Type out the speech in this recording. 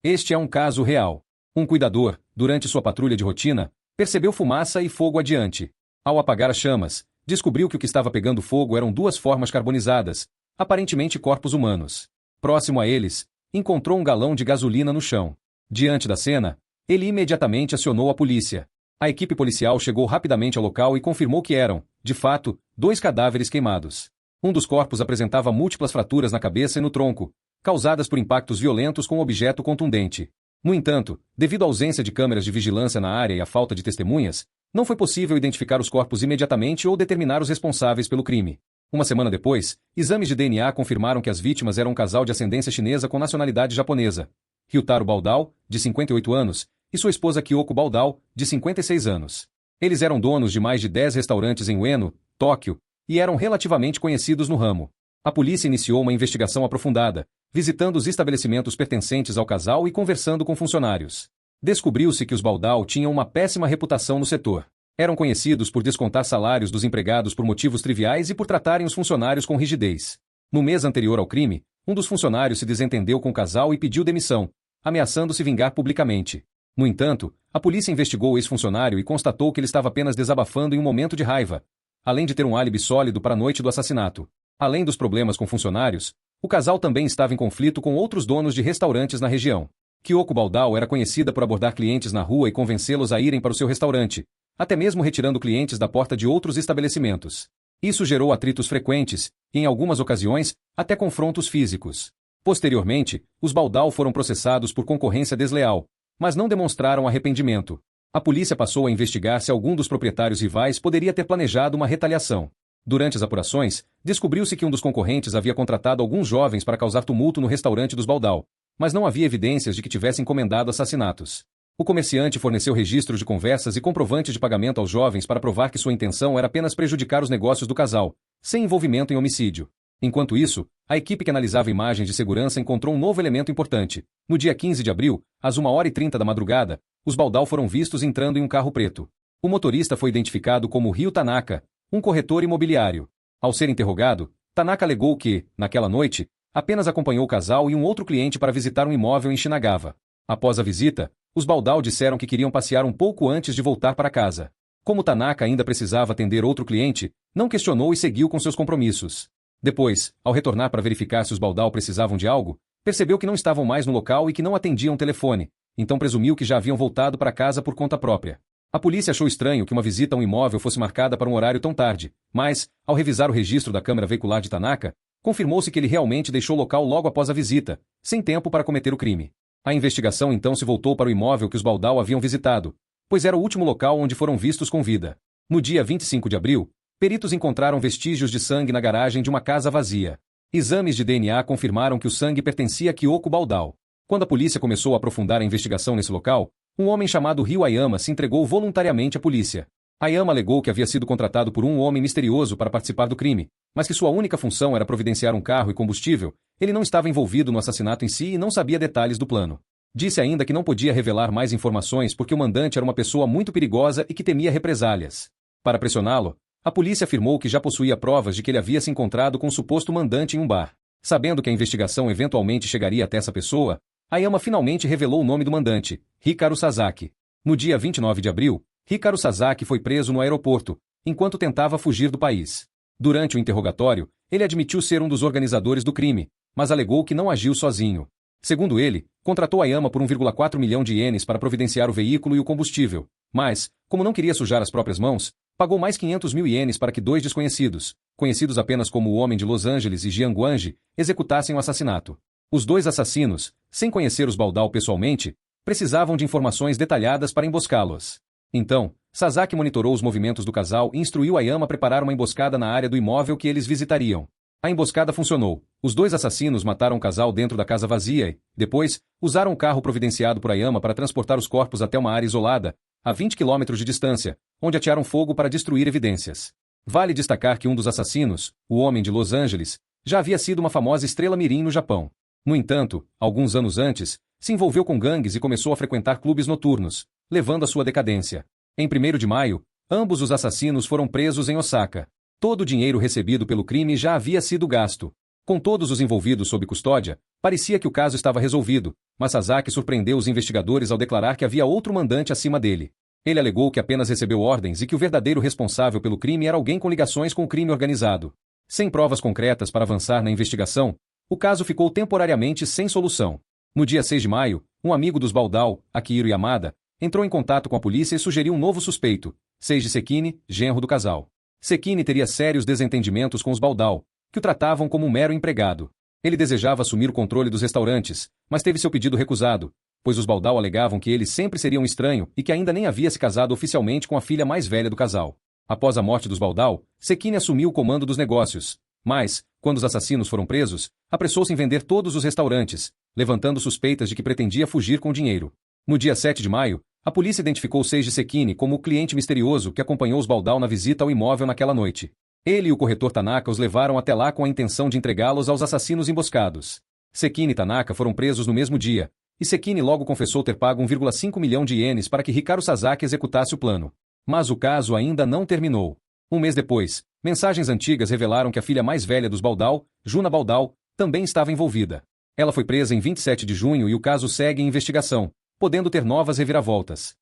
Este é um caso real. Um cuidador, durante sua patrulha de rotina, percebeu fumaça e fogo adiante. Ao apagar as chamas, descobriu que o que estava pegando fogo eram duas formas carbonizadas, aparentemente corpos humanos. Próximo a eles, encontrou um galão de gasolina no chão. Diante da cena, ele imediatamente acionou a polícia. A equipe policial chegou rapidamente ao local e confirmou que eram, de fato, dois cadáveres queimados. Um dos corpos apresentava múltiplas fraturas na cabeça e no tronco, causadas por impactos violentos com um objeto contundente. No entanto, devido à ausência de câmeras de vigilância na área e à falta de testemunhas, não foi possível identificar os corpos imediatamente ou determinar os responsáveis pelo crime. Uma semana depois, exames de DNA confirmaram que as vítimas eram um casal de ascendência chinesa com nacionalidade japonesa. Ryutaro Baldao, de 58 anos, e sua esposa Kyoko Baldao, de 56 anos. Eles eram donos de mais de 10 restaurantes em Ueno, Tóquio, e eram relativamente conhecidos no ramo. A polícia iniciou uma investigação aprofundada, visitando os estabelecimentos pertencentes ao casal e conversando com funcionários. Descobriu-se que os Baldao tinham uma péssima reputação no setor. Eram conhecidos por descontar salários dos empregados por motivos triviais e por tratarem os funcionários com rigidez. No mês anterior ao crime, um dos funcionários se desentendeu com o casal e pediu demissão, ameaçando se vingar publicamente. No entanto, a polícia investigou o ex-funcionário e constatou que ele estava apenas desabafando em um momento de raiva, além de ter um álibi sólido para a noite do assassinato. Além dos problemas com funcionários, o casal também estava em conflito com outros donos de restaurantes na região. Kyoko Baldao era conhecida por abordar clientes na rua e convencê-los a irem para o seu restaurante, até mesmo retirando clientes da porta de outros estabelecimentos. Isso gerou atritos frequentes, e em algumas ocasiões, até confrontos físicos. Posteriormente, os Baldao foram processados por concorrência desleal, mas não demonstraram arrependimento. A polícia passou a investigar se algum dos proprietários rivais poderia ter planejado uma retaliação. Durante as apurações, descobriu-se que um dos concorrentes havia contratado alguns jovens para causar tumulto no restaurante dos Baldao, mas não havia evidências de que tivesse encomendado assassinatos. O comerciante forneceu registros de conversas e comprovantes de pagamento aos jovens para provar que sua intenção era apenas prejudicar os negócios do casal, sem envolvimento em homicídio. Enquanto isso, a equipe que analisava imagens de segurança encontrou um novo elemento importante. No dia 15 de abril, às 1h30 da madrugada, os Baldao foram vistos entrando em um carro preto. O motorista foi identificado como Ryo Tanaka, um corretor imobiliário. Ao ser interrogado, Tanaka alegou que, naquela noite, apenas acompanhou o casal e um outro cliente para visitar um imóvel em Shinagawa. Após a visita, os Baldao disseram que queriam passear um pouco antes de voltar para casa. Como Tanaka ainda precisava atender outro cliente, não questionou e seguiu com seus compromissos. Depois, ao retornar para verificar se os Baldao precisavam de algo, percebeu que não estavam mais no local e que não atendiam o telefone, então presumiu que já haviam voltado para casa por conta própria. A polícia achou estranho que uma visita a um imóvel fosse marcada para um horário tão tarde, mas, ao revisar o registro da câmera veicular de Tanaka, confirmou-se que ele realmente deixou o local logo após a visita, sem tempo para cometer o crime. A investigação então se voltou para o imóvel que os Baldao haviam visitado, pois era o último local onde foram vistos com vida. No dia 25 de abril, peritos encontraram vestígios de sangue na garagem de uma casa vazia. Exames de DNA confirmaram que o sangue pertencia a Kyoko Baldao. Quando a polícia começou a aprofundar a investigação nesse local, um homem chamado Ryo Ayama se entregou voluntariamente à polícia. Ayama alegou que havia sido contratado por um homem misterioso para participar do crime, mas que sua única função era providenciar um carro e combustível. Ele não estava envolvido no assassinato em si e não sabia detalhes do plano. Disse ainda que não podia revelar mais informações porque o mandante era uma pessoa muito perigosa e que temia represálias. Para pressioná-lo, a polícia afirmou que já possuía provas de que ele havia se encontrado com o suposto mandante em um bar. Sabendo que a investigação eventualmente chegaria até essa pessoa, Ayama finalmente revelou o nome do mandante, Hikaru Sasaki. No dia 29 de abril, Hikaru Sasaki foi preso no aeroporto, enquanto tentava fugir do país. Durante o interrogatório, ele admitiu ser um dos organizadores do crime, mas alegou que não agiu sozinho. Segundo ele, contratou Ayama por 1,4 milhão de ienes para providenciar o veículo e o combustível, mas, como não queria sujar as próprias mãos, pagou mais 500 mil ienes para que dois desconhecidos, conhecidos apenas como o Homem de Los Angeles e Jian Guanji, executassem o assassinato. Os dois assassinos, sem conhecer os Baldao pessoalmente, precisavam de informações detalhadas para emboscá-los. Então, Sasaki monitorou os movimentos do casal e instruiu Ayama a preparar uma emboscada na área do imóvel que eles visitariam. A emboscada funcionou. Os dois assassinos mataram o casal dentro da casa vazia e, depois, usaram o carro providenciado por Ayama para transportar os corpos até uma área isolada, a 20 quilômetros de distância, onde atearam fogo para destruir evidências. Vale destacar que um dos assassinos, o Homem de Los Angeles, já havia sido uma famosa estrela mirim no Japão. No entanto, alguns anos antes, se envolveu com gangues e começou a frequentar clubes noturnos, levando à sua decadência. Em 1º de maio, ambos os assassinos foram presos em Osaka. Todo o dinheiro recebido pelo crime já havia sido gasto. Com todos os envolvidos sob custódia, parecia que o caso estava resolvido, mas Sasaki surpreendeu os investigadores ao declarar que havia outro mandante acima dele. Ele alegou que apenas recebeu ordens e que o verdadeiro responsável pelo crime era alguém com ligações com o crime organizado. Sem provas concretas para avançar na investigação, o caso ficou temporariamente sem solução. No dia 6 de maio, um amigo dos Baldal, Akihiro Yamada, entrou em contato com a polícia e sugeriu um novo suspeito, Seiji Sekine, genro do casal. Sekine teria sérios desentendimentos com os Baldal, que o tratavam como um mero empregado. Ele desejava assumir o controle dos restaurantes, mas teve seu pedido recusado, pois os Baldal alegavam que ele sempre seria um estranho e que ainda nem havia se casado oficialmente com a filha mais velha do casal. Após a morte dos Baldal, Sekine assumiu o comando dos negócios, mas, quando os assassinos foram presos, apressou-se em vender todos os restaurantes, levantando suspeitas de que pretendia fugir com o dinheiro. No dia 7 de maio, a polícia identificou Seiji Sekine como o cliente misterioso que acompanhou os Baldal na visita ao imóvel naquela noite. Ele e o corretor Tanaka os levaram até lá com a intenção de entregá-los aos assassinos emboscados. Sekine e Tanaka foram presos no mesmo dia, e Sekine logo confessou ter pago 1,5 milhão de ienes para que Hikaru Sasaki executasse o plano. Mas o caso ainda não terminou. Um mês depois, mensagens antigas revelaram que a filha mais velha dos Baldal, Juna Baldal, também estava envolvida. Ela foi presa em 27 de junho e o caso segue em investigação, podendo ter novas reviravoltas.